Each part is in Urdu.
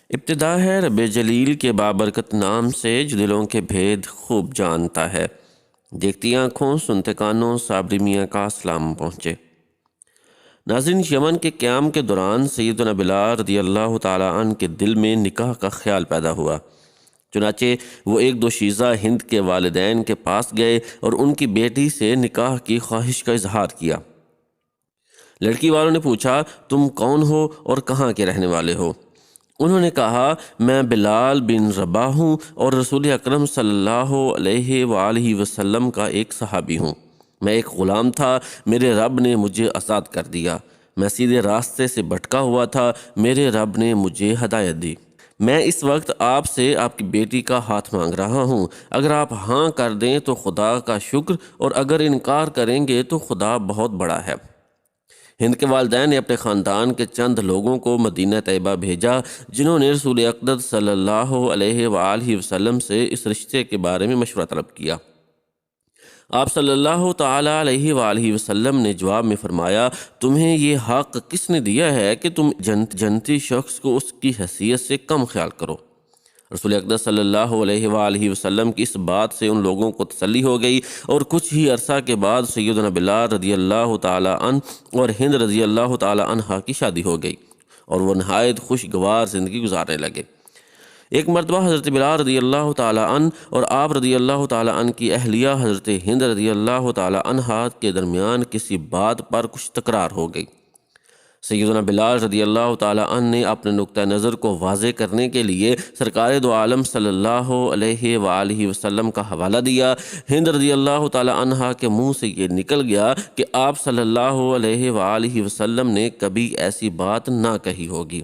ابتدا ہے رب جلیل کے بابرکت نام سے جو دلوں کے بھید خوب جانتا ہے۔ دیکھتی آنکھوں سنتے کانوں صابری میاں کا سلام پہنچے۔ ناظرین، یمن کے قیام کے دوران سیدنا بلال رضی اللہ تعالیٰ عنہ کے دل میں نکاح کا خیال پیدا ہوا۔ چنانچہ وہ ایک دوشیزہ ہند کے والدین کے پاس گئے اور ان کی بیٹی سے نکاح کی خواہش کا اظہار کیا۔ لڑکی والوں نے پوچھا، تم کون ہو اور کہاں کے رہنے والے ہو؟ انہوں نے کہا، میں بلال بن رباح ہوں اور رسول اکرم صلی اللہ علیہ وآلہ وسلم کا ایک صحابی ہوں۔ میں ایک غلام تھا، میرے رب نے مجھے آزاد کر دیا۔ میں سیدھے راستے سے بھٹکا ہوا تھا، میرے رب نے مجھے ہدایت دی۔ میں اس وقت آپ سے آپ کی بیٹی کا ہاتھ مانگ رہا ہوں۔ اگر آپ ہاں کر دیں تو خدا کا شکر، اور اگر انکار کریں گے تو خدا بہت بڑا ہے۔ ہند کے والدین نے اپنے خاندان کے چند لوگوں کو مدینہ طیبہ بھیجا، جنہوں نے رسول اقدس صلی اللہ علیہ وآلہ وسلم سے اس رشتے کے بارے میں مشورہ طلب کیا۔ آپ صلی اللہ تعالیٰ علیہ وآلہ وسلم نے جواب میں فرمایا، تمہیں یہ حق کس نے دیا ہے کہ تم جنتی شخص کو اس کی حیثیت سے کم خیال کرو؟ رسول اقدس صلی اللہ علیہ وآلہ وسلم کی اس بات سے ان لوگوں کو تسلی ہو گئی، اور کچھ ہی عرصہ کے بعد سیدنا بلال رضی اللہ تعالیٰ عنہ اور ہند رضی اللہ تعالیٰ عنہ کی شادی ہو گئی، اور وہ نہایت خوشگوار زندگی گزارنے لگے۔ ایک مرتبہ حضرت بلال رضی اللہ تعالیٰ عنہ اور آپ رضی اللہ تعالیٰ عنہ کی اہلیہ حضرت ہند رضی اللہ تعالیٰ عنہ کے درمیان کسی بات پر کچھ تکرار ہو گئی۔ سیدنا بلال رضی اللہ تعالیٰ عنہ نے اپنے نقطہ نظر کو واضح کرنے کے لیے سرکار دو عالم صلی اللہ علیہ وآلہ وسلم کا حوالہ دیا۔ ہند رضی اللہ تعالیٰ عنہ کے منہ سے یہ نکل گیا کہ آپ صلی اللہ علیہ وآلہ وسلم نے کبھی ایسی بات نہ کہی ہوگی۔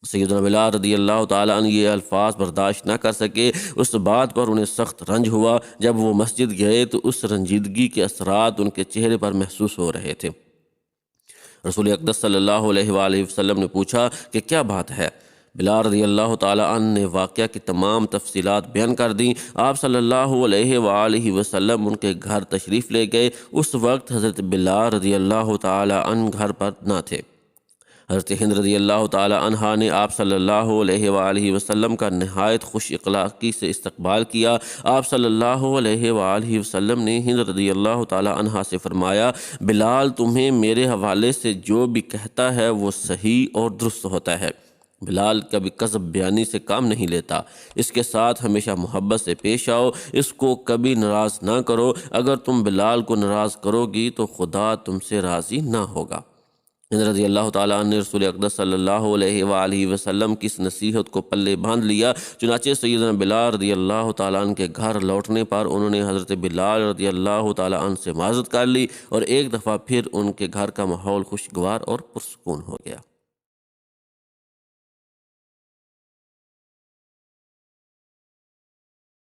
سیدنا بلال رضی اللہ تعالیٰ عنہ یہ الفاظ برداشت نہ کر سکے۔ اس بات پر انہیں سخت رنج ہوا۔ جب وہ مسجد گئے تو اس رنجیدگی کے اثرات ان کے چہرے پر محسوس ہو رہے تھے۔ رسول اقدس صلی اللہ علیہ وآلہ وسلم نے پوچھا کہ کیا بات ہے؟ بلال رضی اللہ تعالیٰ عنہ نے واقعہ کی تمام تفصیلات بیان کر دیں۔ آپ صلی اللہ علیہ وآلہ وسلم ان کے گھر تشریف لے گئے۔ اس وقت حضرت بلال رضی اللہ تعالیٰ عنہ گھر پر نہ تھے۔ حضرت ہند رضی اللہ تعالیٰ عنہ نے آپ صلی اللہ علیہ وآلہ وسلم کا نہایت خوش اخلاقی سے استقبال کیا۔ آپ صلی اللہ علیہ وآلہ وسلم نے ہند رضی اللہ تعالیٰ عنہ سے فرمایا، بلال تمہیں میرے حوالے سے جو بھی کہتا ہے وہ صحیح اور درست ہوتا ہے۔ بلال کبھی کذب بیانی سے کام نہیں لیتا۔ اس کے ساتھ ہمیشہ محبت سے پیش آؤ، اس کو کبھی ناراض نہ کرو۔ اگر تم بلال کو ناراض کرو گی تو خدا تم سے راضی نہ ہوگا۔ ہند رضی اللہ تعالیٰ عنہ نے رسول اقدس صلی اللہ علیہ وآلہ وسلم کی اس نصیحت کو پلے باندھ لیا۔ چنانچہ سیدنا بلال رضی اللہ تعالیٰ عنہ کے گھر لوٹنے پر انہوں نے حضرت بلال رضی اللہ تعالیٰ عنہ سے معذرت کر لی، اور ایک دفعہ پھر ان کے گھر کا ماحول خوشگوار اور پرسکون ہو گیا۔